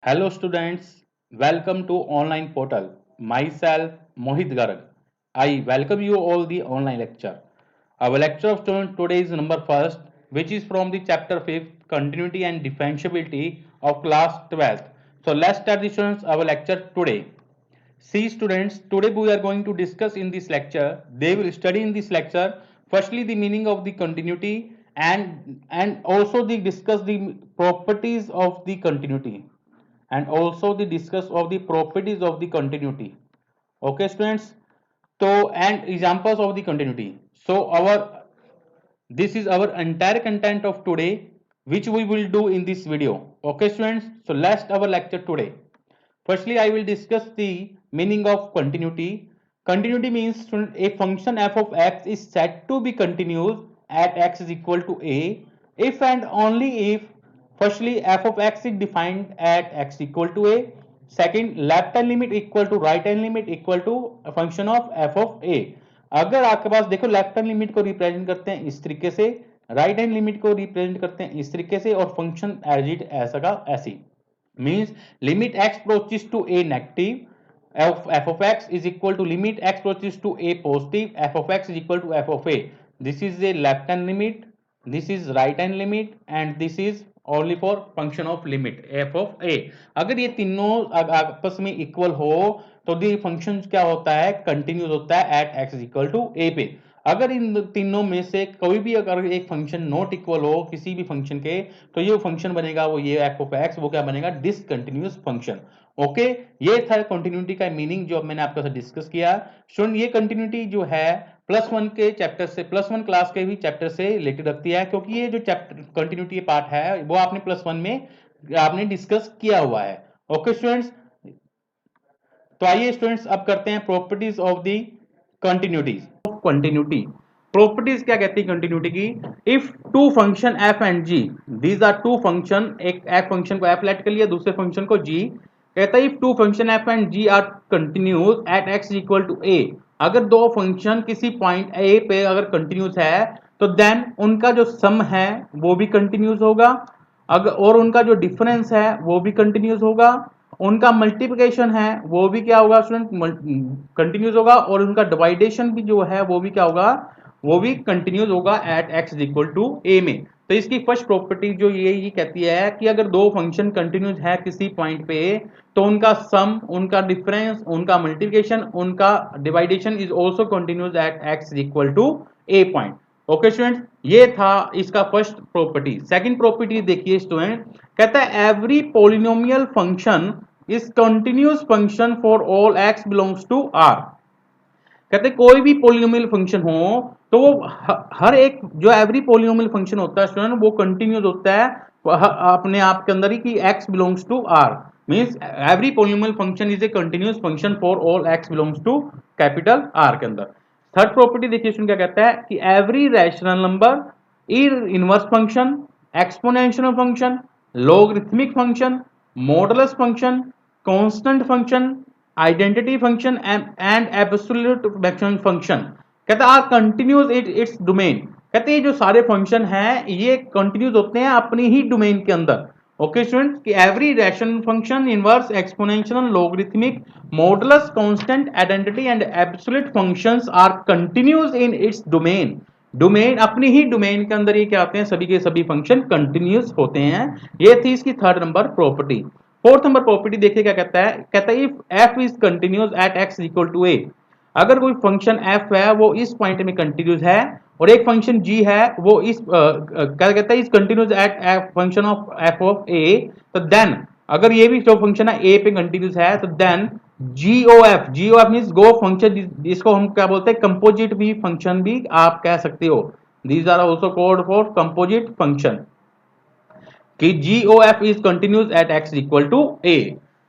Hello students, welcome to online portal. Myself Mohit Garg. I welcome you all the online lecture. Our lecture of student today is number first, which is from the chapter 5th, continuity and differentiability of class 12th. So let's start the students our lecture today. See students, today we are going to discuss in this lecture, they will study in this lecture firstly the meaning of the continuity and also they discuss the properties of the continuity and also the discuss of the properties of the continuity. Okay students, so and examples of the continuity. So our this is our entire content of today which we will do in this video. Okay students, so let's our lecture today. Firstly, I will discuss the meaning of continuity. Continuity means a function f of x is said to be continuous at x is equal to a if and only if firstly f of x is defined at x equal to a, second left hand limit equal to right hand limit equal to function of f of a. अगर आपके पास देखो left hand limit को represent करते हैं इस तरीके से, राइट हैंड लिमिट को रिप्रेजेंट करते हैं इस तरीके से और फंक्शन एज इट ऐसा का ऐसी means limit x approaches to a negative f of x is equal to limit x approaches to a positive f of x is equal to f of a. This is a left hand limit, this is right hand limit and this is only for function of limit f of a. अगर ये तीनों आपस में equal हो तो the function क्या होता है, कंटिन्यूस होता है at x equal to a पे. अगर इन तीनों में से कोई भी अगर एक फंक्शन नॉट इक्वल हो किसी भी फंक्शन के तो ये फंक्शन बनेगा वो ये एफ ऑफ एक्स वो क्या बनेगा, डिसकंटिन्यूअस फंक्शन. ओके, ये था कंटिन्यूटी का मीनिंग जो मैंने आपके साथ डिस्कस किया. स्टूडेंट ये कंटिन्यूटी जो है प्लस वन के चैप्टर से प्लस वन क्लास के भी चैप्टर से रिलेटेड रखती है क्योंकि ये जो चैप्टर कंटिन्यूटी पार्ट है वो आपने प्लस वन में आपने डिस्कस किया हुआ है. ओके स्टूडेंट्स, तो आइए स्टूडेंट्स अब करते हैं properties of the कंटिन्यूटीज. Continuity properties क्या कहती है कंटिन्यूटी की. If two function F and ji, these are to function, एक एफ फंक्शन को एफ लेट कर लिया दूसरे फंक्शन को जी, कहता है if two function F and ji are continuous at x equal to ए, अगर दो फंक्शन किसी पॉइंट ए पे अगर कंटिन्यूस है तो देन उनका जो सम है वो भी कंटिन्यूस होगा, अगर और उनका जो डिफरेंस है वो भी कंटिन्यूस होगा, उनका मल्टीप्लिकेशन है वो भी क्या होगा स्टूडेंट, कंटिन्यूस होगा, और उनका डिवाइडेशन भी जो है वो भी क्या होगा, वो भी कंटिन्यूस होगा एट एक्स इक्वल टू ए में. तो इसकी फर्स्ट प्रॉपर्टी जो ये कहती है कि अगर दो फंक्शन कंटिन्यूस है किसी पॉइंट पे तो उनका सम, उनका डिफरेंस, उनका मल्टीप्लिकेशन, उनका division is also continuous at x equal to a point. Okay student, ये था इसका फर्स्ट प्रॉपर्टी. सेकंड प्रॉपर्टी देखिए स्टूडेंट, कहता है every polynomial function is continuous function for all x belongs to R. कहते कोई भी पॉलिनोमियल फंक्शन हो तो वो हर एक जो एवरी पॉलिनोमियल फंक्शन होता है स्टूडेंट वो कंटिन्यूस होता है अपने आप के अंदर ही कि x belongs to r, means every polynomial function is a continuous function for all x belongs to capital R के अंदर. थर्ड प्रॉपर्टी देखिए स्टूडेंट क्या कहता है कि every rational number, inverse function, exponential function, logarithmic function, modulus function, constant function, identity function and absolute maximum function, कहता है are continuous its domain. कहते हैं जो सारे फंक्शन हैं ये कंटिन्यूस होते हैं अपनी ही डोमेन के अंदर. ओके स्टूडेंट, कि every rational function, inverse, exponential, logarithmic, modulus, constant, identity and absolute functions are continuous in its domain. Domain अपनी ही डोमेन के अंदर ये क्या आते हैं, सभी के सभी फंक्शन कंटिन्यूस होते हैं. ये थी इसकी third number property. Fourth number property देखिए क्या कहता है if f is continuous at x equal to a, अगर कोई फंक्शन f है वो इस पॉइंट में कंटिन्यूस है और एक फंक्शन g है वो इस क्या कहता है is continuous eight function of f of a, तो देन अगर ये भी जो फंक्शन है a पे कंटिन्यूस है तो देन GOF मींस गो फंक्शन, इसको हम क्या बोलते हैं कंपोजिट भी फंक्शन भी आप कह सकते हो. These are also called for composite function कि GOF is continuous at x equal to a.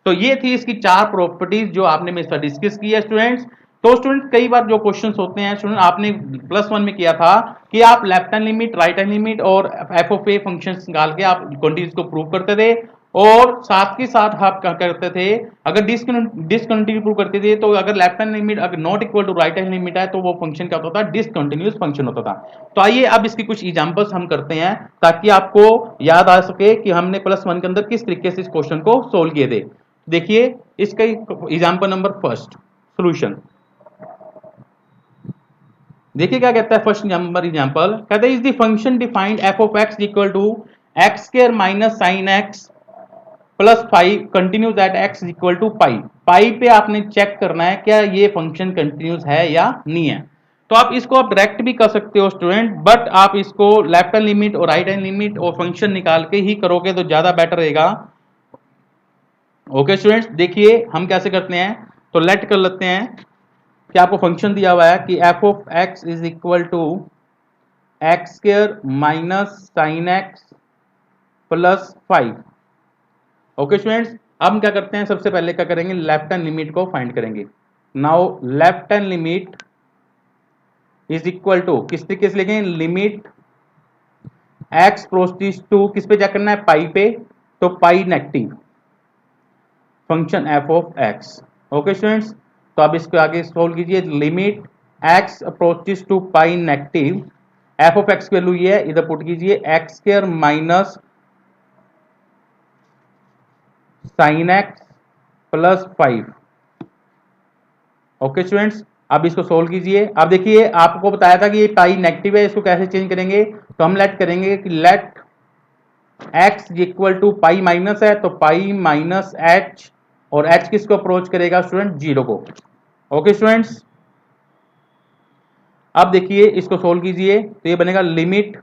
तो ये थी इसकी चार प्रॉपर्टीज जो आपने मेरे साथ डिस्कस की है स्टूडेंट्स. तो स्टूडेंट कई बार जो क्वेश्चंस होते हैं स्टूडेंट आपने प्लस वन में किया था कि आप left hand limit, right hand limit और एफ ऑफ ए फंक्शंस निकाल के आप कंटिन्यूस को प्रूव करते थे और साथ के साथ आप क्या करते थे, अगर डिसकंटिन्यू प्रूव करते थे तो अगर लेफ्ट हैंड लिमिट अगर not equal to right hand limit है तो वो फंक्शन क्या होता था, डिसकंटिन्यूअस फंक्शन होता था। तो आइए अब इसकी कुछ एग्जांपल्स हम करते हैं ताकि आपको याद आ सके कि हमने +1 के अंदर किस तरीके से इस क्वेश्चन को सोल्व किए थे। देखिए इसका एग्जांपल नंबर फर्स्ट सोल्यूशन, देखिए क्या कहता है फर्स्ट नंबर एग्जांपल, कहता है is the function defined f of x equal to x square minus sine x +5 continues at x equal to pi. Pi पे आपने चेक करना है क्या ये फंक्शन कंटिन्यूज है या नहीं है। तो आप इसको आप डायरेक्ट भी कर सकते हो स्टूडेंट, बट आप इसको लेफ्ट हैंड लिमिट और राइट हैंड लिमिट और फंक्शन निकाल के ही करोगे तो ज्यादा बेटर रहेगा। ओके स्टूडेंट्स, देखिए हम कैसे करते हैं, तो लेट कर लेते हैं कि आपको फंक्शन दिया हुआ है कि f of x is equal to x square minus sine x +5। Okay students, अब हम क्या करते हैं, सबसे पहले क्या करेंगे, लेफ्ट हैंड लिमिट को फाइंड करेंगे। Now left hand limit is equal to किस तरीके से लिखेंगे, लिमिट एक्स प्रोसीड्स टू किस पे चेक करना है, पाई पे, तो pi negative function f of x. Okay students, तो अब इसको आगे सोल्व कीजिए, limit x approaches to pi negative, f of x की वैल्यू ये है, इधर पुट कीजिए x square minus sine x +5। Okay students, अब इसको सोल्व कीजिए। अब देखिए आपको बताया था कि ये पाई नेगेटिव है, इसको कैसे चेंज करेंगे, तो हम लेट करेंगे कि let x equal to pi minus है, तो पाई माइनस एच, और एच किसको अप्रोच करेगा स्टूडेंट, 0 को। ओके स्टूडेंट्स, अब देखिए इसको सोल्व कीजिए तो ये बनेगा लिमिट,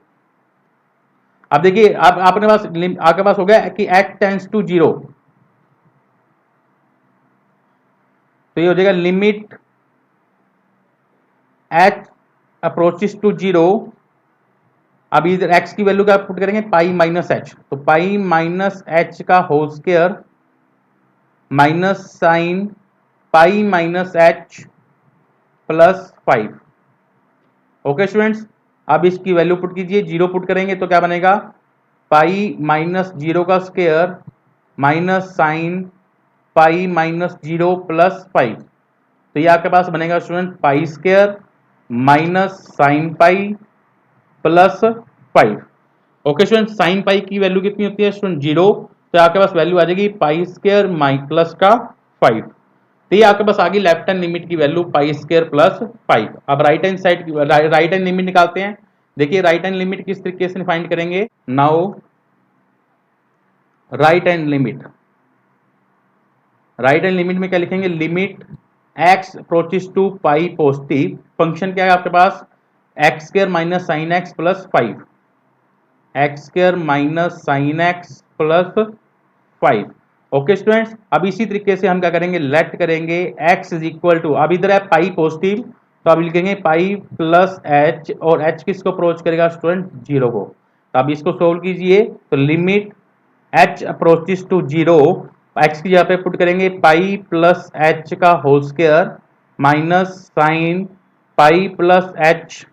अब देखिए आप आपके पास आपके पास हो गया कि एच टेंड्स टू 0, तो ये हो जाएगा लिमिट एच अप्रोचेस टू 0। अब इधर एक्स की वैल्यू क्या पुट करेंगे, पाई माइनस एच, तो पाई माइनस एच का whole square minus sine pi minus h +5। Okay students, अब इसकी वैल्यू पुट कीजिए, 0 पुट करेंगे तो क्या बनेगा, पाई माइनस 0 का square minus sine pi minus 0 +5, तो ये आपके पास बनेगा स्टूडेंट पाई स्क्वायर माइनस साइन पाई +5। ओके स्टूडेंट, साइन पाई की वैल्यू कितनी होती है स्टूडेंट, 0, तो आपके पास वैल्यू आ जाएगी पाई स्क्वायर माई प्लस का 5। तो ये आपके पास आ गई लेफ्ट हैंड लिमिट की वैल्यू पाई स्क्वायर +5। अब right hand side right hand limit निकालते हैं। देखिए राइट हैंड लिमिट किस तरीके से फाइंड करेंगे, now right hand limit, right hand limit में क्या लिखेंगे, limit x approaches to pi positive, function क्या है आपके पास, x square minus sine x +5, x square minus sine x +5। Okay students, अब इसी तरीके से हम क्या करेंगे, लेट करेंगे x इज इक्वल टू, अब इधर है पाई पॉजिटिव, तो अब लिखेंगे पाई प्लस एच, और h किसको अप्रोच करेगा स्टूडेंट, 0 को। तो अब इसको सोल्व कीजिए, तो limit h approaches to 0, x की जगह पे पुट करेंगे पाई प्लस एच का whole square minus sine pi plus h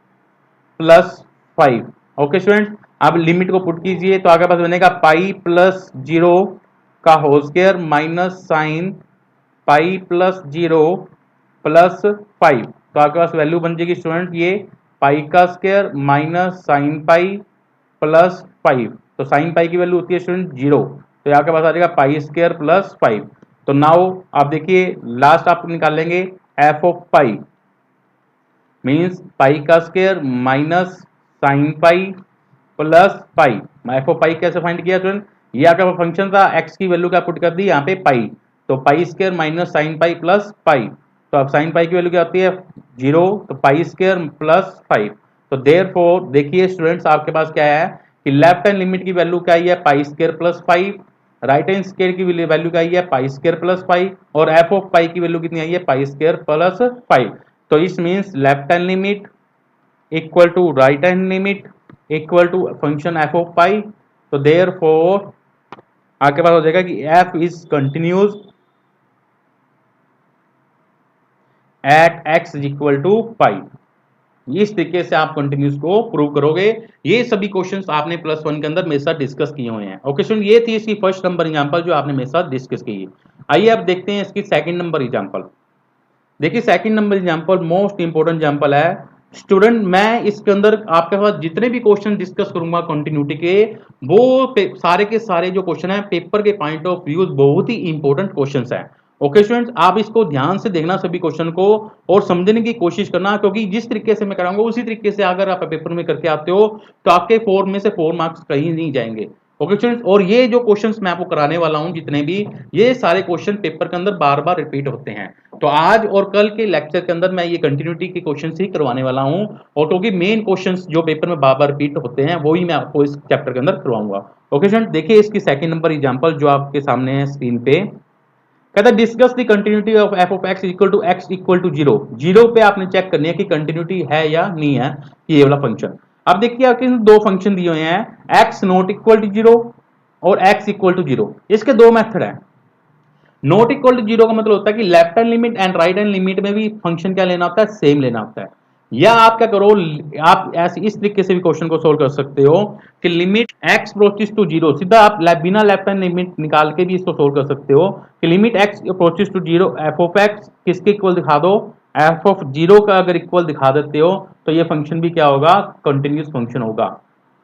+5। Okay student, अब लिमिट को पुट कीजिए तो आगे पास बनेगा पाई प्लस 0 का whole square minus sine pi plus 0 +5, तो आपके पास वैल्यू बन जाएगी स्टूडेंट ये पाई का स्क्वायर माइनस साइन पाई +5, तो साइन पाई की वैल्यू होती है स्टूडेंट 0, तो आपके पास आ जाएगा पाई स्क्वायर +5। तो नाउ आप देखिए लास्ट आप निकाल लेंगे f of pi, means pi का स्क्वायर माइनस साइन पाई +पाई। एफ ऑफ पाई कैसे फाइंड किया स्टूडेंट, ये आपका फंक्शन था, एक्स की वैल्यू क्या पुट कर दी यहाँ पे पाई, तो pi square minus sine pi +पाई, तो अब साइन पाई की वैल्यू क्या होती है 0, तो पाई स्क्वायर +5। तो देयरफॉर देखिए स्टूडेंट्स आपके पास क्या है कि लेफ्ट हैंड लिमिट की वैल्यू क्या है pi square +5, right hand square की वैल्यू क्या है पाई स्क्वायर +5, और एफ ऑफ पाई की वैल्यू कितनी आई है पाई स्क्वायर +5। तो इस means left hand limit equal to right hand limit equal to function f of pi, तो देयरफॉर आपके पास हो जाएगा कि f is continuous at x is equal to pi. इस तरीके से आप कंटिन्यूस को प्रूव करोगे। ये सभी क्वेश्चंस आपने +1 के अंदर मेरे साथ डिस्कस किए हुए हैं। ओके स्टूडेंट, ये थी इसकी फर्स्ट नंबर एग्जांपल जो आपने मेरे साथ डिस्कस की है। आइए अब देखते हैं इसकी सेकंड नंबर एग्जांपल। देखिए second number example most important example है स्टूडेंट। मैं इसके अंदर आपके पास जितने भी क्वेश्चन डिस्कस करूंगा कंटिन्यूटी के, वो सारे के सारे जो क्वेश्चन है पेपर के पॉइंट ऑफ व्यू बहुत ही इंपॉर्टेंट क्वेश्चंस है। ओके स्टूडेंट्स, आप इसको ध्यान से देखना सभी क्वेश्चन को और समझने की कोशिश करना, क्योंकि जिस तरीके से मैं कराऊंगा उसी तरीके से अगर आप पेपर में करके आते हो तो आपके 4 में से 4 मार्क्स कहीं नहीं जाएंगे। ओके स्टूडेंट्स, और ये जो क्वेश्चंस मैं आपको कराने वाला हूं जितने भी, ये सारे क्वेश्चन पेपर के अंदर बार बार रिपीट होते हैं। तो आज और कल के लेक्चर के अंदर मैं ये कंटिन्यूटी के क्वेश्चंस ही करवाने वाला हूं, और क्योंकि मेन क्वेश्चंस जो पेपर में बार बार रिपीट होते हैं वही मैं आपको इस चैप्टर के अंदर करवाऊंगा। ओके स्टूडेंट, देखिए इसकी सेकंड नंबर एग्जांपल जो आपके सामने है स्क्रीन पे। कहता है discuss the continuity of f of x equal to x equal to zero. Zero पे आपने चेक करनी है कि कंटिन्यूटी है या नहीं है ये वाला फंक्शन। अब देखिए आपके दो फंक्शन दिए हुए हैं, x not equal to zero और एक्स इक्वल टू जीरो। इसके दो मेथड है। नॉट इक्वल टू जीरो का मतलब होता है कि left hand limit and right hand limit में भी फंक्शन क्या लेना होता है, सेम लेना होता है। या आप क्या करो, आप ऐसे इस तरीके से भी क्वेश्चन को सोल्व कर सकते हो कि limit x approaches to zero, सीधा आप बिना लेफ्ट हैंड लिमिट निकाल के भी इसको सोल्व कर सकते हो कि limit x approaches to zero f of x किसके इक्वल दिखा दो, एफ ऑफ जीरो का अगर इक्वल दिखा देते हो तो ये फंक्शन भी क्या होगा, कंटिन्यूस फंक्शन होगा।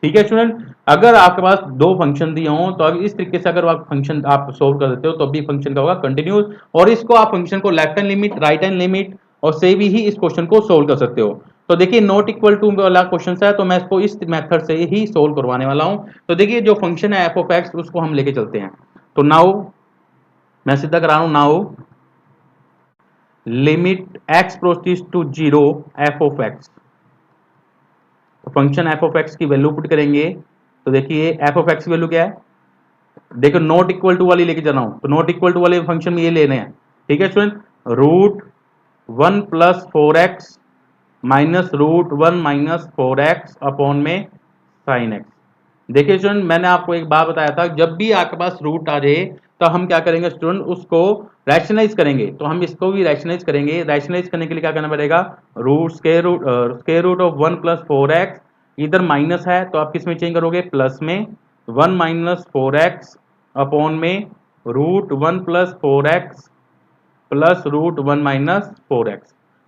ठीक है स्टूडेंट, अगर आपके पास दो फंक्शन दिए हों तो इस तरीके से अगर आप फंक्शन आप सोल्व कर देते हो तो भी फंक्शन का होगा कंटिन्यूस, और इसको आप फंक्शन को left hand limit right hand limit और से भी ही इस क्वेश्चन को सोल्व कर सकते हो। तो देखिए नॉट इक्वल टू वाला क्वेश्चन है तो मैं इसको इस मेथड से ही सोल्व करवाने वाला हूं। तो देखिए जो फंक्शन है एफ ऑफ एक्स उसको हम लेके चलते हैं। तो नाउ मैं सीधा करा रहा हूं, now limit x process to zero f of x. तो फंक्शन एफ ऑफ एक्स की वैल्यू पुट करेंगे। तो देखिए एफ ऑफ एक्स की वैल्यू क्या है, देखो नॉट इक्वल टू वाली लेके चला हूं, तो नॉट इक्वल टू वाले फंक्शन में ये लेने हैं। ठीक है student, root 1 + 4x minus root 1 - 4x upon में साइन एक्स। देखिए स्टूडेंट, मैंने आपको एक बात बताया था, जब भी आपके पास रूट आ जाए तो हम क्या करेंगे स्टूडेंट, उसको रैशनलाइज करेंगे। तो हम इसको भी रैशनलाइज करेंगे। रैशनलाइज करने के लिए क्या करना पड़ेगा, root square root of 1 + 4x, इधर माइनस है तो आप किस में चेंज करोगे, प्लस में 1 - 4x अपॉन में root 1 + 4x plus root 1 - 4x।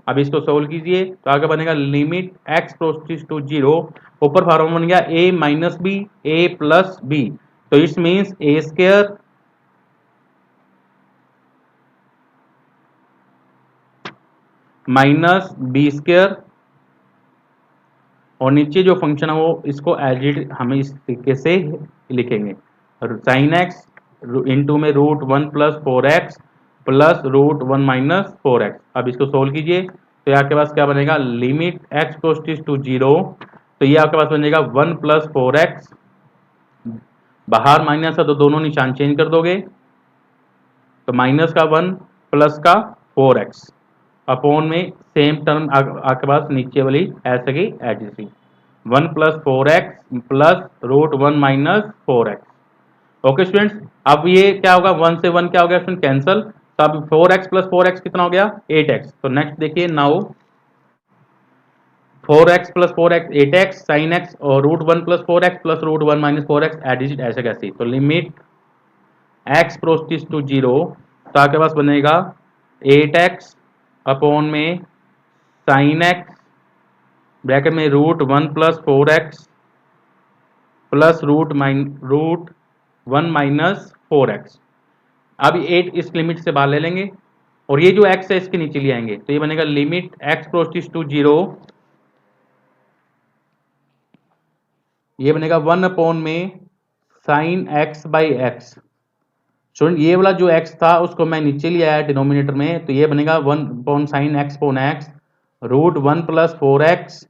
अब इसको सोल्व कीजिए तो आगे बनेगा limit x process to zero, ऊपर फॉर्मूला बन गया a minus b a plus b, तो it's means a square minus b square, और नीचे जो फंक्शन है वो इसको एज इट हम इस तरीके से लिखेंगे, साइन एक्स इंटू में root 1 + 4x plus root 1 - 4x। अब इसको सोल्व कीजिए तो ये आपके पास क्या बनेगा, limit x goes to zero, तो ये आपके पास बनेगा 1 + 4x, बाहर माइनस है तो दोनों निशान चेंज कर दोगे, तो माइनस का 1 प्लस का 4x अपॉन में सेम टर्म आपके पास नीचे वाली ऐसे की as it is 1 + 4x plus root 1 - 4x। Okay students, अब ये क्या होगा, 1 से 1 क्या हो गया स्टूडेंट, कैंसल। तो अब 4x + 4x कितना हो गया, 8x। तो नेक्स्ट देखिए now 4x + 4x 8x sine x और root 1 + 4x plus root 1 - 4x एडिट ऐसे कैसे। तो limit x proceeds to zero, तो आपके पास बनेगा 8x अपॉन में साइन x ब्रैकेट में root 1 + 4x plus root 1 - 4x। अब 8 इस लिमिट से बाहर ले लेंगे और ये जो x है इसके नीचे ले आएंगे, तो ये बनेगा limit x proceeds to zero, ये बनेगा 1 अपॉन में sine x by x. Student ये वाला जो x था उसको मैं नीचे ले आया डिनोमिनेटर में, तो ये बनेगा 1 upon sine x upon x root 1 + 4x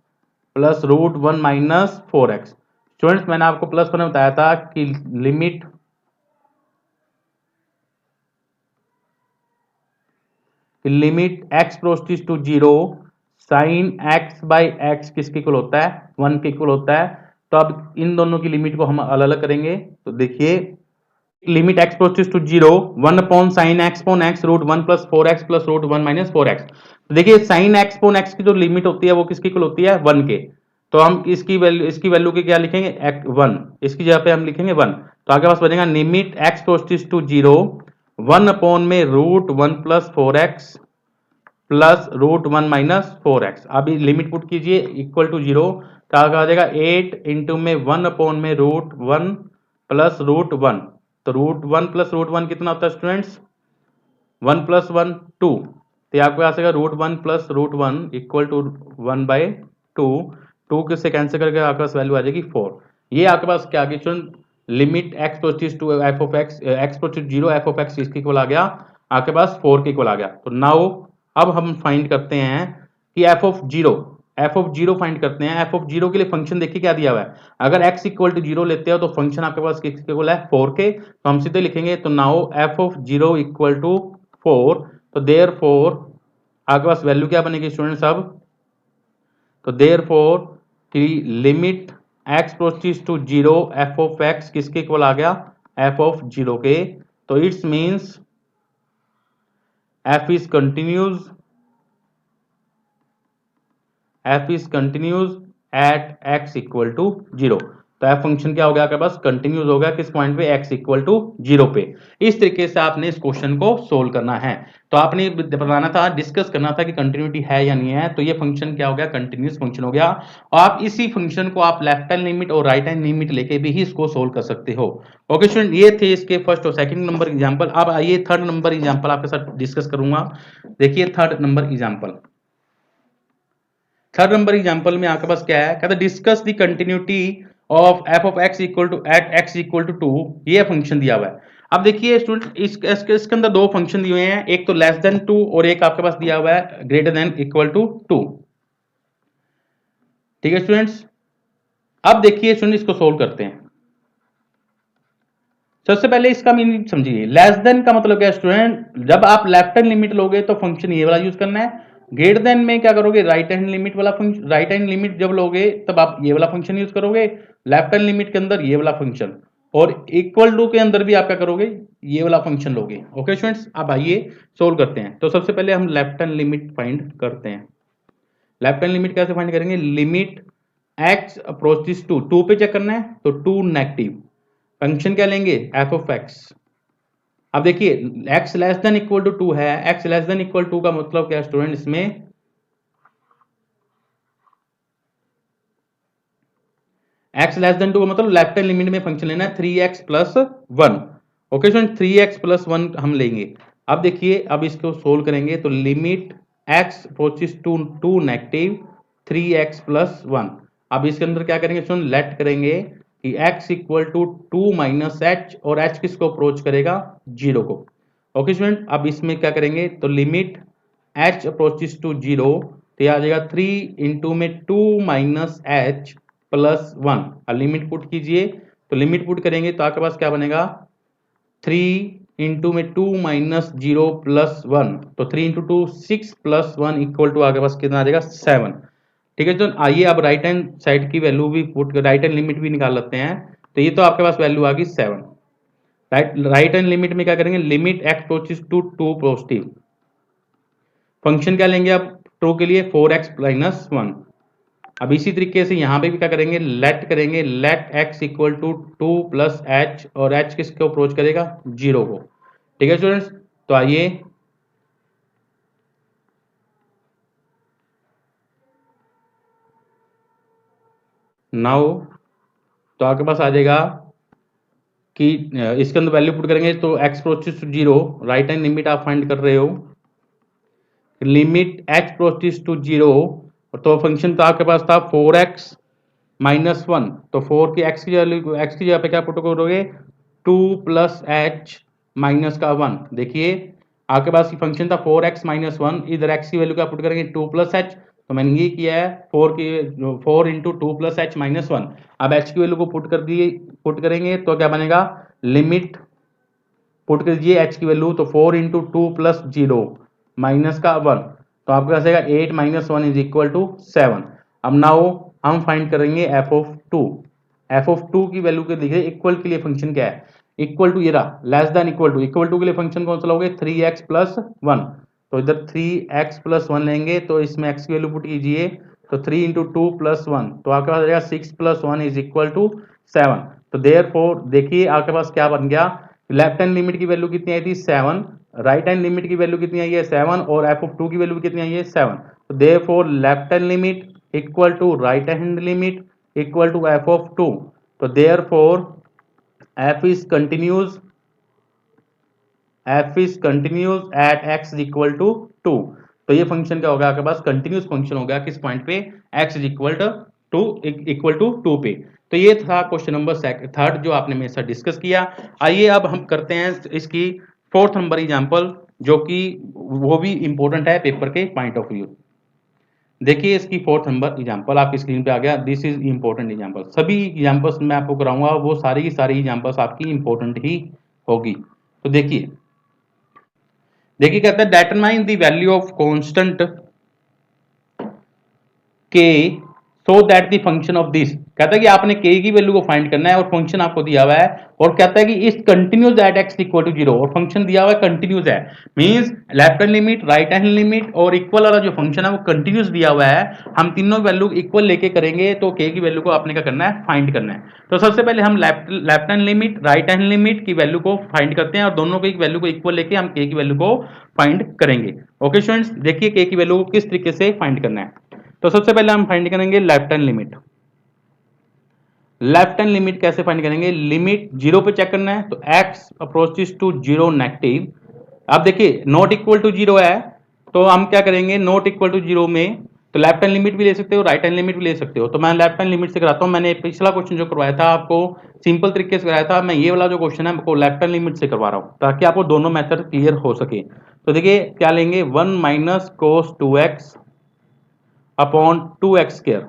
plus root 1 - 4x। Students मैंने आपको प्लस वन में बताया था कि limit x proceeds to zero sine x by x किसके इक्वल होता है, 1 के इक्वल होता है। तो अब इन दोनों की लिमिट को हम अलग अलग करेंगे। तो देखिए limit x process to 0 1 upon sine x upon x root 1 plus 4x plus root 1 minus 4x। तो देखिए साइन एक्स पोन एक्स की जो लिमिट होती है वो किसकी इक्वल होती है 1 के। तो हम इसकी वैल्यू के क्या लिखेंगे 1, इसकी जगह पे हम लिखेंगे 1। तो आगे पास बनेगा limit x process to 0 1 upon में root 1 plus 4x plus root 1 minus 4x। अभी लिमिट पुट कीजिए इक्वल टू 0, तो आगे आ जाएगा 8 इंटू में 1 अपॉन में रूट 1 प्लस रूट 1। तो रूट 1 प्लस रूट 1 कितना होता है स्टूडेंट्स 1 प्लस 1 2। तो ये आपके पास आएगा root 1 plus root 1 equal to 1 by 2। 2 किससे कैंसिल करके आपके पास वैल्यू आ जाएगी 4। ये आपके पास क्या आ गई student limit x process to f of x proceeds 0 f of x इसके इक्वल आ गया, आपके पास 4 के इक्वल आ गया। तो नाउ अब हम फाइंड करते हैं कि एफ ऑफ जीरो फाइंड करते हैं। एफ ऑफ जीरो के लिए फंक्शन देखिए क्या दिया हुआ है, अगर x इक्वल टू 0 लेते हो तो फंक्शन आपके पास किसके इक्वल है 4 के। तो हम सीधे लिखेंगे तो now f of 0 equal to 4। तो देयर फोर आपके पास वैल्यू क्या बनेगी स्टूडेंट्स अब, तो देयर फोर की limit x proceeds to 0 f of x किसके इक्वल आ गया एफ ऑफ 0 के। तो it's means f is continuous at x equal to 0। तो f फंक्शन क्या हो गया आपके पास कंटिन्यूस हो गया किस पॉइंट पे x इक्वल टू 0 पे। इस तरीके से आपने इस क्वेश्चन को सोल्व करना है। तो आपने बताना था डिस्कस करना था कि कंटिन्यूटी है या नहीं है। तो ये फंक्शन क्या हो गया कंटिन्यूस फंक्शन हो गया। और आप इसी फंक्शन को आप लेफ्ट हैंड लिमिट और राइट हैंड लिमिट लेके भी ही इसको सोल्व कर सकते हो। ओके स्टूडेंट ये थे इसके फर्स्ट और सेकंड नंबर एग्जांपल। अब आइए थर्ड नंबर एग्जांपल आपके साथ डिस्कस करूंगा। देखिए third number example, third number example में आपके पास क्या है, कहता है discuss the continuity of f of x equal to at x equal to 2। ये फंक्शन दिया हुआ है। अब देखिए स्टूडेंट इसके अंदर दो फंक्शन दिए हुए हैं, एक तो लेस देन 2 और एक आपके पास दिया हुआ है ग्रेटर देन इक्वल टू 2। ठीक है स्टूडेंट्स, अब देखिए स्टूडेंट इसको सोल्व करते हैं। सबसे पहले इसका मीनिंग समझिए, लेस देन का मतलब क्या है स्टूडेंट, जब आप लेफ्ट हैंड लिमिट लोगे तो फंक्शन ये वाला यूज करना है। ग्रेटर देन में क्या करोगे राइट हैंड लिमिट वाला फंक्शन, राइट हैंड लिमिट जब लोगे तब आप ये वाला फंक्शन यूज करोगे, लेफ्ट हैंड लिमिट के अंदर ये वाला फंक्शन, और इक्वल टू के अंदर भी आप क्या करोगे ये वाला फंक्शन लोगे। ओके स्टूडेंट्स, अब आइए सोल्व करते हैं। तो सबसे पहले हम लेफ्ट हैंड लिमिट फाइंड करते हैं। लेफ्ट हैंड लिमिट कैसे फाइंड करेंगे, लिमिट एक्स अप्रोचेस टू 2 पे चेक करना है तो 2 नेगेटिव, फंक्शन क्या लेंगे एफ ऑफ एक्स। अब देखिए x less than equal to 2 है, x लेस देन इक्वल 2 का मतलब क्या है स्टूडेंट, इसमें x लेस देन 2 का मतलब लेफ्ट हैंड लिमिट में फंक्शन लेना है 3x plus 1। Okay student 3x plus 1 हम लेंगे। अब देखिए अब इसको सोल्व करेंगे तो limit x approaches to 2 negative 3x plus 1। अब इसके अंदर क्या करेंगे स्टूडेंट लेट करेंगे कि x equal to 2 minus h, और h किसको अप्रोच करेगा 0 को। ओके स्टूडेंट, अब इसमें क्या करेंगे तो लिमिट h अप्रोचेस टू 0, तो आ जाएगा 3 इंटू में 2 माइनस एच प्लस 1। अब लिमिट पुट कीजिए, तो लिमिट पुट करेंगे तो आपके पास क्या बनेगा 3 इंटू में 2 माइनस 0 प्लस 1, तो 3 इंटू 2 6 प्लस 1 इक्वल टू आपके पास कितना आ जाएगा 7। ठीक है, तो आइए अब राइट हैंड साइड की वैल्यू भी पुट, राइट हैंड लिमिट भी निकाल लेते हैं। तो ये तो आपके पास वैल्यू आ गई 7। राइट हैंड लिमिट में क्या करेंगे limit x approaches to 2 positive, function क्या लेंगे अब 2 के लिए 4x माइनस 1। अब इसी तरीके से यहां पे भी क्या करेंगे लेट करेंगे, let x equal to 2 plus h, और h किसको अप्रोच करेगा 0 को। ठीक है स्टूडेंट्स, तो आइए नाउ तो आपके पास आ जाएगा कि इसके अंदर वैल्यू पुट करेंगे तो x approaches to 0, right hand limit आप फाइंड कर रहे हो, लिमिट h अप्रोचेस टू 0, तो फंक्शन तो आपके पास था 4x माइनस 1, तो 4 की x की जगह पे क्या पुट करोगे 2 प्लस एच माइनस का 1। देखिए आपके पास फंक्शन था 4x माइनस 1, इधर x की वैल्यू क्या पुट करेंगे 2 प्लस एच, तो मैंने ये किया है 4 इंटू 2 प्लस एच माइनस 1। अब h की वैल्यू को पुट कर दिए, पुट करेंगे तो क्या बनेगा लिमिट पुट कर दीजिए h की वैल्यू, तो 4 इंटू 2 प्लस 0 माइनस का 1, तो आपके पास आएगा 8 माइनस 1 इज इक्वल टू 7। अब नाउ हम फाइंड करेंगे एफ ऑफ 2। एफ ऑफ 2 की वैल्यू के देखिए इक्वल के लिए फंक्शन क्या है, इक्वल टू, ये रहा लेस देन इक्वल टू के लिए फंक्शन कौन सा लोगे, 3x+1। तो इधर 3x+1 लेंगे, तो इसमें x की वैल्यू पुट कीजिए, तो 3 इंटू टू प्लस वन, तो आपके पास आ जाएगा 6+1 इज इक्वल टू 7। तो देयरफॉर देखिए आपके पास क्या बन गया, लेफ्ट हैंड लिमिट की वैल्यू कितनी आई थी 7, राइट हैंड लिमिट की वैल्यू कितनी आई है 7, और f(2) की वैल्यू कितनी आई है 7। तो therefore left hand limit equal to right hand limit equal to f(2). तो therefore f is continuous at x is equal to 2। तो ये फंक्शन क्या होगा आपके पास, कंटिन्यूस फंक्शन होगा किस पॉइंट पे, x is equal to 2 पे। तो ये था क्वेश्चन नंबर थर्ड जो आपने मेरे साथ डिस्कस किया। आइए अब हम करते हैं इसकी फोर्थ नंबर एग्जांपल, जो कि वो भी इंपॉर्टेंट है पेपर के पॉइंट ऑफ व्यू। देखिए इसकी फोर्थ नंबर एग्जांपल आपकी स्क्रीन पे आ गया, दिस इज इंपॉर्टेंट एग्जांपल। सभी एग्जांपल्स मैं आपको कराऊंगा वो सारी की सारी एग्जांपल्स आपकी इंपॉर्टेंट ही होगी। तो देखिए कहता है determine the value of constant k so that the function of this, कहता है कि आपने के की वैल्यू को फाइंड करना है और फंक्शन आपको दिया हुआ है, और कहता है कि इस continuous at x equal to 0, और फंक्शन दिया हुआ है कंटिन्यूस है, means left hand limit right hand limit और इक्वल वाला जो फंक्शन है वो कंटिन्यूस दिया हुआ है। हम तीनों वैल्यू इक्वल लेके करेंगे, तो के की वैल्यू को आपने क्या करना है, फाइंड करना है। तो सबसे पहले हम left hand limit right hand limit की वैल्यू को फाइंड करते हैं, और दोनों की वैल्यू को इक्वल लेके हम के की वैल्यू को फाइंड करेंगे। ओके स्टूडेंट्स, देखिए के की वैल्यू को किस तरीके से फाइंड करना है। तो सबसे पहले हम फाइंड करेंगे left hand limit. Left hand limit कैसे फाइंड करेंगे, लिमिट 0 पे चेक करना है, तो x अप्रोचेस टू 0 नेगेटिव। अब देखिए नॉट इक्वल टू 0 है, तो हम क्या करेंगे, नॉट इक्वल टू 0 में तो लेफ्ट हैंड लिमिट भी ले सकते हो राइट हैंड लिमिट भी ले सकते हो। तो मैं लेफ्ट हैंड लिमिट से कराता हूं, मैंने पिछला क्वेश्चन जो करवाया था आपको सिंपल तरीके से कराया था, मैं ये वाला जो क्वेश्चन है आपको लेफ्ट हैंड लिमिट से करवा रहा हूं ताकि आपको दोनों मेथड क्लियर हो सके। तो देखिए क्या लेंगे, 1 माइनस कोस 2x अपॉन 2x स्क्वायर।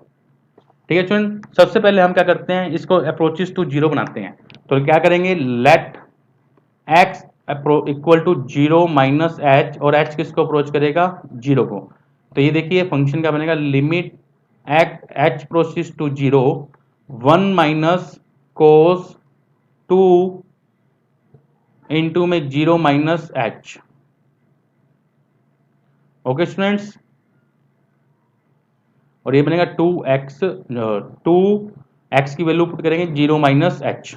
ठीक है स्टूडेंट, सबसे पहले हम क्या करते हैं, इसको अप्रोचेस टू 0 बनाते हैं। तो क्या करेंगे, let x equal to 0 minus h, और h किसको अप्रोच करेगा, 0 को। तो ये देखिए फंक्शन क्या बनेगा, limit h approaches to 0 1 minus cos 2 into में 0 माइनस h। ओके स्टूडेंट्स, और ये बनेगा 2x की वैल्यू पुट करेंगे 0 minus H,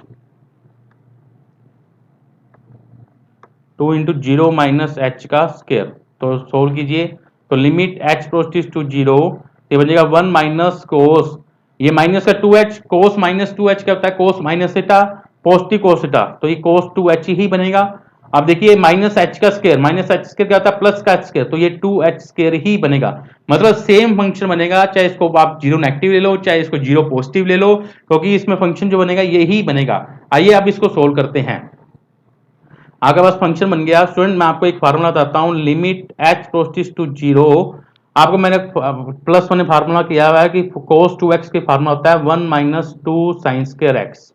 2 into 0 minus h का स्क्वायर। तो सोल्व कीजिए, तो लिमिट h प्रोसीड्स टू 0, ये बनेगा 1 माइनस कोस, ये माइनस का 2h, कोस माइनस 2h क्या होता है, कोस minus theta positive cos theta, तो ये कोस 2h ही बनेगा। अब देखिए माइनस एच का स्क्वायर, माइनस एच स्क्वायर क्या होता है, प्लस का एच स्क्वायर, तो ये 2h स्क्वायर ही बनेगा। मतलब सेम फंक्शन बनेगा, चाहे इसको आप 0 नेगेटिव ले लो चाहे इसको 0 पॉजिटिव ले लो, क्योंकि इसमें फंक्शन जो बनेगा ये ही बनेगा। आइए अब इसको सोल्व करते हैं। आपके पास फंक्शन बन गया स्टूडेंट, मैं आपको एक फार्मूला बताता हूं, लिमिट h प्रोसीड्स टू 0, आपको मैंने प्लस वन फार्मूला किया हुआ है कि cos 2x के फार्मूला होता है 1 minus 2 sine square x।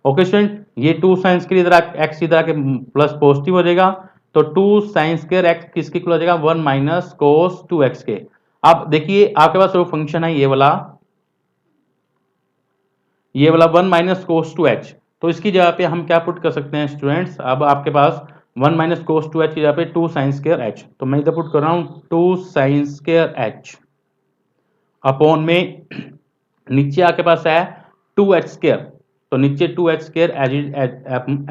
Okay student, ये 2 साइन स्क्वायर इधर x इधर के प्लस पॉजिटिव हो जाएगा, तो 2 साइन स्क्वायर x किसके इक्वल हो जाएगा, 1 माइनस cos 2x के। अब देखिए आपके पास जो फंक्शन है ये वाला 1 माइनस cos 2h, तो इसकी जगह पे हम क्या पुट कर सकते हैं स्टूडेंट्स, अब आपके पास 1 माइनस cos 2h की जगह पे 2 साइन स्क्वायर h, तो मैं इधर पुट कर रहा हूं 2 साइन स्क्वायर h अपॉन में नीचे आपके पास है 2h स्क्वायर, तो नीचे 2h स्क्वायर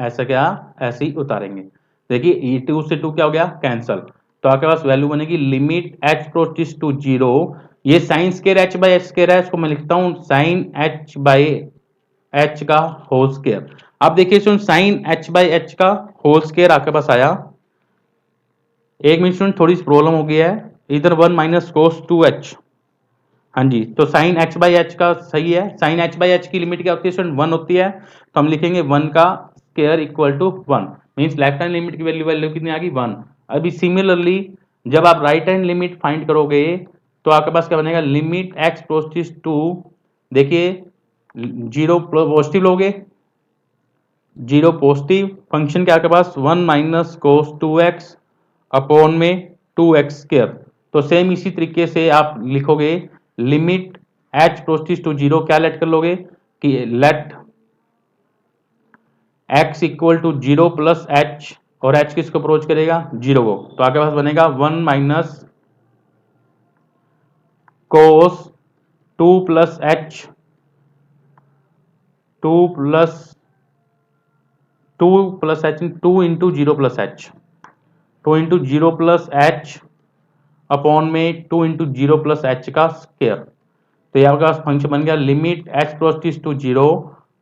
ऐसा क्या ऐसे ही उतारेंगे। देखिए ये 2 से 2 क्या हो गया, कैंसल, तो आपके पास वैल्यू बनेगी लिमिट h प्रोसीड्स टू 0, ये sine square h by h square है, इसको मैं लिखता हूं साइन h बाय h का होल स्क्वायर। अब देखिए student sine h by h का होल स्क्वायर आपके पास आया, एक मिनट स्टूडेंट थोड़ी सी प्रॉब्लम हो गई है, इधर 1 माइनस cos 2h, हाँ जी, तो साइन h बाई एच का सही है, साइन h बाई एच की लिमिट क्या होती है स्टूडेंट, 1 होती है, तो हम लिखेंगे 1 का square equal to 1, means left hand limit की वैल्यू कितनी आ गई, 1। अभी सिमिलरली जब आप राइट हैंड लिमिट फाइंड करोगे तो आपके पास क्या बनेगा, लिमिट x प्रोसीड्स टू, देखिए 0 पॉजिटिव लोगे, 0 पॉजिटिव, फंक्शन क्या आपके पास 1 माइनस cos 2x अपॉन में 2x स्क्वायर। तो सेम इसी तरीके से आप लिखोगे लिमिट h प्रोसीड्स टू 0, क्या लेट कर लोगे कि let x equal to 0 plus h, और h किसको अप्रोच करेगा? 0 को। तो आपके पास बनेगा 1 minus cos 2 plus h, 2 plus 2 plus h, 2 into 0 plus h, 2 into 0 plus h upon में 2 इंटू 0 प्लस एच का स्क्वायर। तो ये आपका फंक्शन बन गया limit h proceeds to 0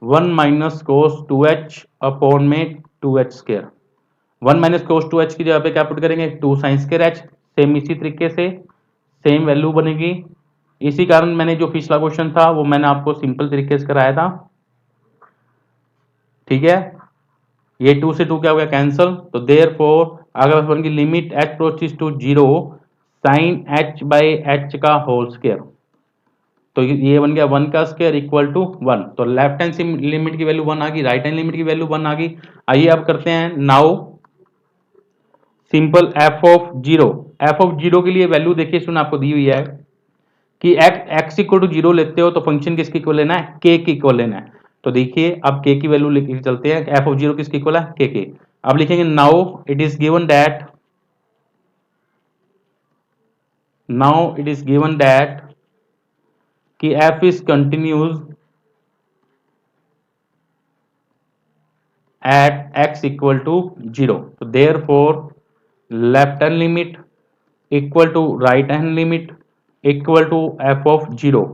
1 minus cos 2h upon में 2h square. 1 minus cos 2h की जगह पे क्या पुट करेंगे? 2 साइन स्क्वायर h। सेम इसी तरीके से सेम वैल्यू बनेगी। इसी कारण मैंने जो पिछला क्वेश्चन था वो मैंने आपको सिंपल तरीके से कराया था। ठीक है, ये 2 से 2 क्या हो गया? कैंसल। तो देयरफॉर अगर बन गई limit h proceeds to 0 sine h by h का होल स्क्वायर। तो ये बन गया 1 का स्क्वायर इक्वल टू 1। तो लेफ्ट हैंड लिमिट की वैल्यू 1 आ गई, राइट हैंड लिमिट की वैल्यू 1 आ गई। आइए अब करते हैं now simple f of zero. F of zero के लिए वैल्यू देखिए सुन आपको दी हुई है कि एक्स इक्वल टू जीरो लेते हो तो फंक्शन किसके इक्वल लेना है? के के इक्वल लेना है। तो देखिए अब के की वैल्यू लेके चलते हैं। एफ ऑफ जीरो किसके इक्वल है? के। अब लिखेंगे now it is given that, now it is given that कि f is continues at x equal to 0. So therefore left hand limit equal to right hand limit equal to f of 0।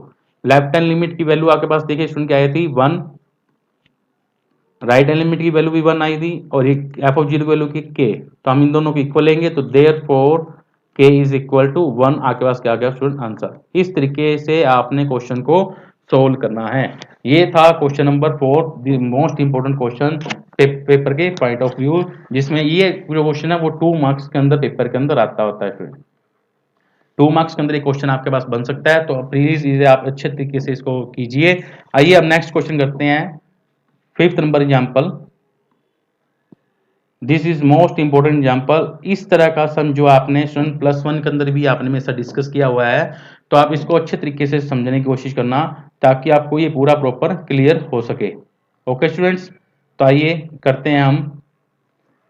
Left hand limit की value आपके पास देखिए सुन के आई थी 1, right hand limit की value भी 1 आई थी, और एफ ऑफ 0 की वैल्यू की के। तो हम इन दोनों को इक्वल लेंगे तो देयरफॉर के इज इक्वल टू 1। आपके पास क्या गया स्टूडेंट? आंसर। इस तरीके से आपने क्वेश्चन को सोल्व करना है। ये था question number 4, the most important question paper के पॉइंट ऑफ व्यू, जिसमें ये जो क्वेश्चन है वो 2 मार्क्स के अंदर पेपर के अंदर आता होता है स्टूडेंट। 2 मार्क्स के अंदर एक क्वेश्चन आपके पास बन सकता है, तो प्लीज इसे आप अच्छे तरीके से इसको कीजिए। आइए अब नेक्स्ट क्वेश्चन करते हैं। 5th number example, this is most important example. इस तरह का सम जो आपने स्टूडेंट +1 के अंदर भी आपने मेरे साथ डिस्कस किया हुआ है, तो आप इसको अच्छे तरीके से समझने की कोशिश करना ताकि आपको ये पूरा प्रॉपर क्लियर हो सके। ओके स्टूडेंट्स, तो आइए करते हैं हम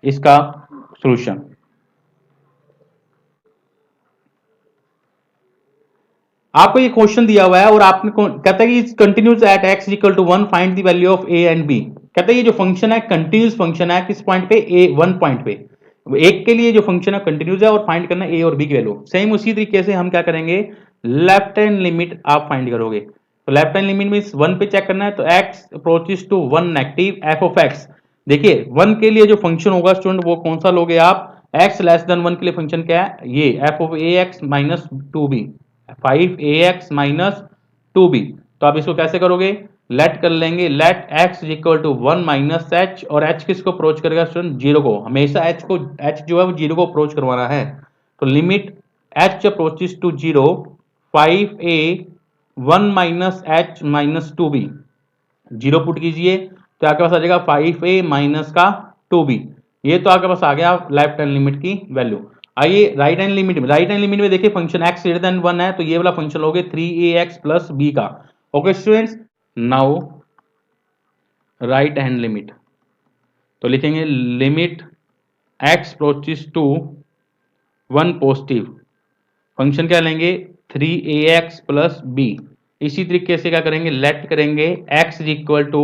इसका सॉल्यूशन। आपको ये क्वेश्चन दिया हुआ है और आपने कहता है कि continuous at x equal to 1 find the value of a and b। कहता है ये जो फंक्शन है कंटिन्यूस फंक्शन है किस पॉइंट पे? a 1 पॉइंट पे। एक के लिए जो फंक्शन है कंटिन्यूस है और फाइंड करना है a और b की वैल्यू। सेम उसी तरीके से हम क्या करेंगे? लेफ्ट हैंड लिमिट आप फाइंड करोगे। तो लेफ्ट हैंड लिमिट मींस 1 पे चेक करना है, तो x approaches to 1 negative f of x। देखिए 1 के लिए जो फंक्शन होगा स्टूडेंट वो कौन सा लोगे आप? x लेस देन 1 के लिए फंक्शन क्या है? ये f of ax minus 2b, 5ax minus 2b। तो आप इसको कैसे करोगे? लेट कर लेंगे, let x equal to 1 minus h, और h किसको अप्रोच करेगा स्टूडेंट? 0 को। हमेशा h जो है वो 0 को अप्रोच करवाना है। तो limit h approaches to 0 5a 1 minus h minus 2b, 0 put कीजिए तो आपके पास आ जाएगा 5a माइनस का 2b। ये तो आपके पास आ गया लेफ्ट हैंड लिमिट की वैल्यू। आइए राइट हैंड लिमिट में, राइट हैंड लिमिट में देखिए फंक्शन x ग्रेटर देन 1 है, तो ये वाला फंक्शन लोगे 3ax प्लस b का। Okay students, now right hand limit, तो लिखेंगे limit x approaches to 1 positive, function क्या लेंगे? 3ax plus b। इसी तरीके से क्या करेंगे? लेट करेंगे x is equal to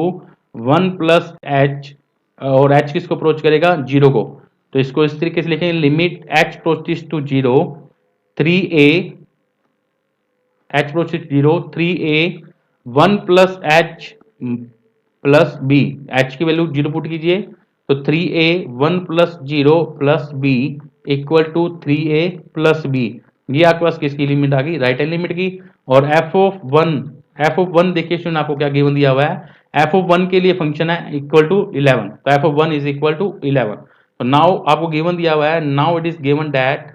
1 plus h, और h किसको अप्रोच करेगा? 0 को। तो इसको इस तरीके से लिखेंगे limit h approaches to 0 3a, h approaches 0 3a 1 plus h plus b, h की वैल्यू 0 पुट कीजिए तो 3a 1 plus 0 plus b equal to 3a plus b। ये आपके पास किसकी लिमिट आ गई? राइट हैंड लिमिट की। और f ऑफ 1 देखिए स्टूडेंट आपको क्या गिवन दिया हुआ है? f ऑफ 1 के लिए फंक्शन है इक्वल टू 11, तो f of 1 is equal to 11। तो नाउ आपको गिवन दिया हुआ है, now it is given that,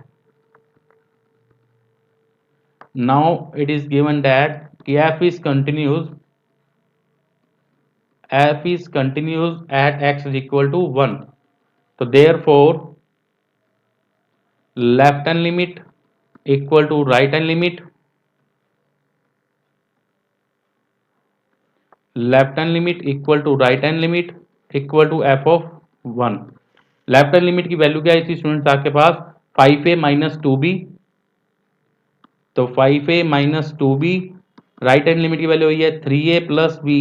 now it is given that f is continuous at x is equal to 1। so therefore left hand limit equal to right hand limit, left hand limit equal to right hand limit, equal to f of 1। Left hand limit की value क्या आई थी students आपके पास 5a minus 2b, तो 5a minus 2b। Right hand limit की value हुई है 3a plus B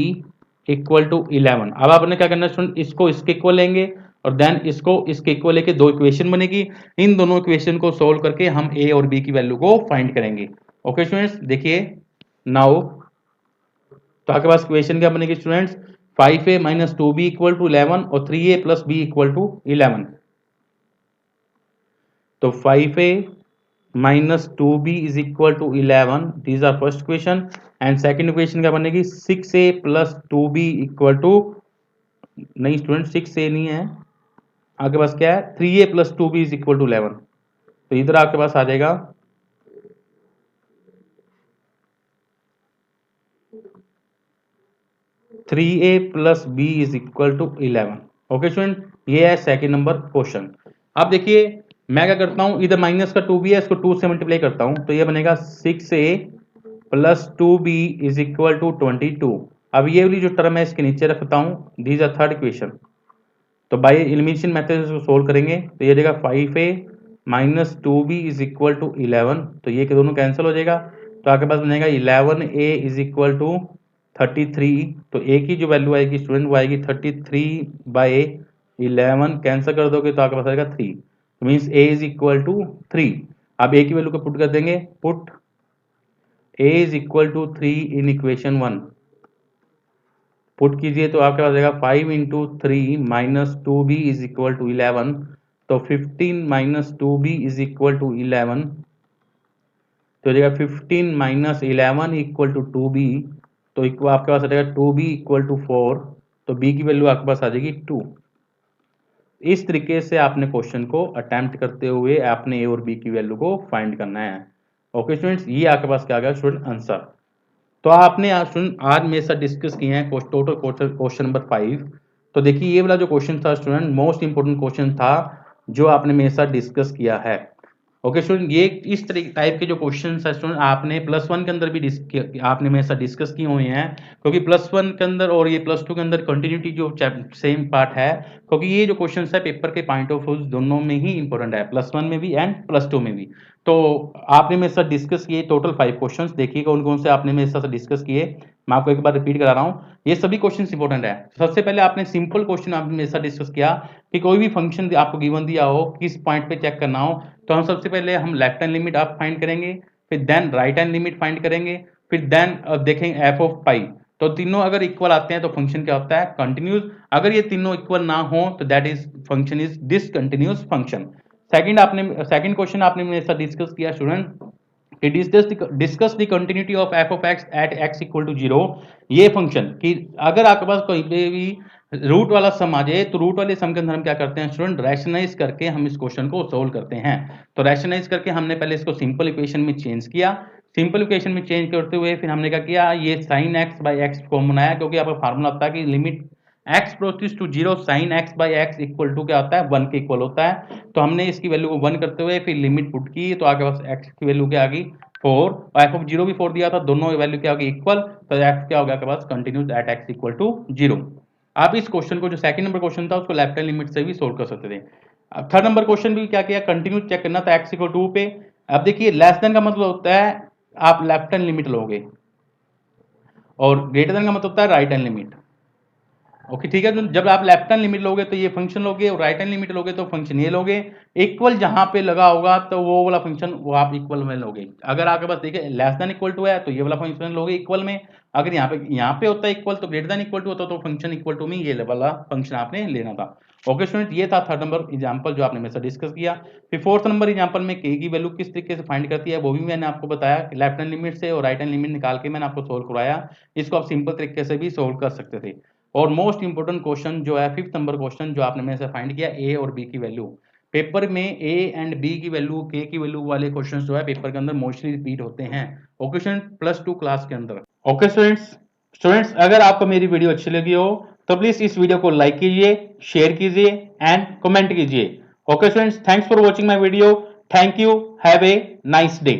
equal to 11। अब आपने क्या करना है स्टूडेंट, इसको इसके इक्वल लेंगे और देन इसको इसके इक्वल लेके दो इक्वेशन बनेगी। इन दोनों इक्वेशन को सोल्व करके हम a और b की वैल्यू को फाइंड करेंगे। ओके स्टूडेंट्स, देखिए नाउ तो आपके पास इक्वेशन क्या बनेगी students, 5a minus 2b equal to 11 और 3a plus b equal to 11। तो 5a minus 2b is equal to 11, these are first equation, and second equation क्या बनेगी 6a plus 2b equal to, नहीं student 6a नहीं है, आपके पास क्या है 3a plus 2b is equal to 11। तो इधर आपके पास आ जाएगा 3a plus b is equal to 11। Okay student, ये है सेकंड नंबर क्वेश्चन। अब देखिए मैं क्या करता हूं, इधर माइनस का 2b है, इसको 2 से मल्टीप्लाई करता हूं, तो ये बनेगा 6a plus 2b is equal to 22। अब ये वाली जो टर्म है इसके नीचे रखता हूं, दीज आर थर्ड इक्वेशन। तो बाय एलिमिनेशन मेथड इसको सोल्व करेंगे तो ये देगा 5a minus 2b is equal to 11, तो ये दोनों कैंसिल हो जाएगा, तो आपके पास बनेगा 11a इज इक्वल टू 33। तो a की जो वैल्यू आएगी स्टूडेंट वो आएगी 33 बाय 11, कैंसिल कर दोगे तो आपके पास आएगा 3, means a is equal to 3। अब a की वैल्यू को पुट कर देंगे, put a is equal to 3 in equation 1, put कीजिए तो आपके पास आएगा 5 into 3 minus 2b is equal to 11, तो 15 minus 2b is equal to 11, तो जाएगा 15 माइनस 11 इक्वल टू 2b, तो आपके पास आ जाएगा 2b इक्वल टू 4, तो b की वैल्यू आपके पास आ जाएगी 2। इस तरीके से आपने क्वेश्चन को अटेम्प्ट करते हुए आपने a और b की वैल्यू को फाइंड करना है। ओके स्टूडेंट्स, ये आपके पास क्या आ गया स्टूडेंट आंसर। तो आपने आज मेरे साथ डिस्कस किए हैं टोटल क्वेश्चन नंबर 5। तो देखिए ये वाला जो क्वेश्चन था स्टूडेंट मोस्ट इंपोर्टेंट क्वेश्चन था जो आपने मेरे साथ डिस्कस किया है। ओके स्टूडेंट, ये इस तरीके टाइप के जो क्वेश्चन है स्टूडेंट आपने प्लस वन के अंदर भी आपने मेरे साथ डिस्कस किए हुए हैं, क्योंकि प्लस वन के अंदर और ये प्लस टू के अंदर कंटिन्यूटी जो सेम पार्ट है, क्योंकि ये जो क्वेश्चन है पेपर के पॉइंट ऑफ व्यू दोनों में ही इंपॉर्टेंट है, प्लस वन में भी एंड प्लस टू में भी। तो आपने मेरे साथ डिस्कस किए टोटल 5 क्वेश्चंस, देखिए कौन कौन से आपने मेरे साथ डिस्कस किए। मैं आपको एक बार रिपीट करा रहा हूँ, ये सभी क्वेश्चंस इंपॉर्टेंट है। सबसे पहले आपने सिंपल क्वेश्चन आपने मेरे साथ डिस्कस किया कि कोई भी फंक्शन आपको गिवन दिया हो, किस पॉइंट पे चेक करना हो, तो हम सबसे पहले हम लेफ्ट हैंड लिमिट आप फाइंड करेंगे, फिर then right hand limit find करेंगे, फिर देन देखेंगे एफ ऑफ पाई। तो तीनों अगर इक्वल आते हैं तो फंक्शन क्या होता है कंटिन्यूस, अगर ये तीनों इक्वल ना हो तो that is function is discontinuous function. Second question आपने मेरे साथ डिस्कस किया student, it is discuss the continuity of f of x at x equal to 0। ये फंक्शन कि अगर आपके पास कोई भी रूट वाला सम आ जाए तो रूट वाले सम के अंदर हम क्या करते हैं स्टूडेंट, रैशनलाइज करके हम इस क्वेश्चन को सोल्व करते हैं। तो रैशनलाइज करके हमने पहले इसको सिंपल इक्वेशन में चेंज किया, सिंपल इक्वेशन में चेंज करते हुए फिर हमने क्या किया, ये sine x by x common आया, क्योंकि आपका फार्मूला होता है कि limit x proceeds to 0 sine x by x equal to क्या होता है 1 के इक्वल होता है। तो हमने इसकी वैल्यू को 1 करते हुए फिर लिमिट पुट की, तो आपके पास x की वैल्यू क्या आ गई 4 और एफ ऑफ 0 भी 4 दिया था, दोनों वैल्यू क्या होगी इक्वल, तो f क्या हो गया आपके पास continuous at x equal to 0। आप इस क्वेश्चन को जो सेकंड नंबर क्वेश्चन था उसको लेफ्ट हैंड लिमिट से भी सोल्व कर सकते थे। अब थर्ड नंबर क्वेश्चन भी क्या किया, कंटिन्यूस चेक करना था x इक्वल 2 पे। अब देखिए लेस देन का मतलब होता है आप लेफ्ट हैंड लिमिट लोगे और ग्रेटर देन का मतलब होता है राइट हैंड लिमिट। ओके ठीक है, तो जब आप लेफ्ट हैंड लिमिट लोगे तो ये फंक्शन लोगे और राइट हैंड लिमिट लोगे तो फंक्शन ये लोगे। इक्वल जहां पे लगा होगा तो वो वाला फंक्शन वो आप इक्वल में लोगे। अगर आपके पास देखिए लेस देन इक्वल टू है तो ये वाला फंक्शन लोगे इक्वल में, अगर यहाँ पे होता है इक्वल तो ग्रेटर देन इक्वल टू होता तो फंक्शन इक्वल टू में ये वाला फंक्शन आपने लेना था। ओके स्टूडेंट, ये था थर्ड नंबर एग्जांपल जो आपने मेरे साथ डिस्कस किया। फिर फोर्थ नंबर एग्जांपल में के की वैल्यू किस तरीके से फाइंड करती है वो भी मैंने आपको बताया, लेफ्ट हैंड लिमिट से और राइट हैंड लिमिट निकाल के मैंने आपको सोल्व करवाया। इसको आप सिंपल तरीके से भी सोल्व कर सकते थे। और मोस्ट इंपोर्टेंट क्वेश्चन जो है फिफ्थ नंबर क्वेश्चन जो आपने मेरे से फाइंड किया ए और बी की वैल्यू, पेपर में ए एंड बी की वैल्यू के की वैल्यू वाले क्वेश्चन जो है पेपर के अंदर मोस्टली रिपीट होते हैं okay student plus two class के अंदर। ओके स्टूडेंट्स अगर आपको मेरी वीडियो अच्छी लगी हो तो प्लीज इस वीडियो को लाइक कीजिए, शेयर कीजिए एंड कमेंट कीजिए। Okay students, thanks for watching my video, thank you, have a nice day.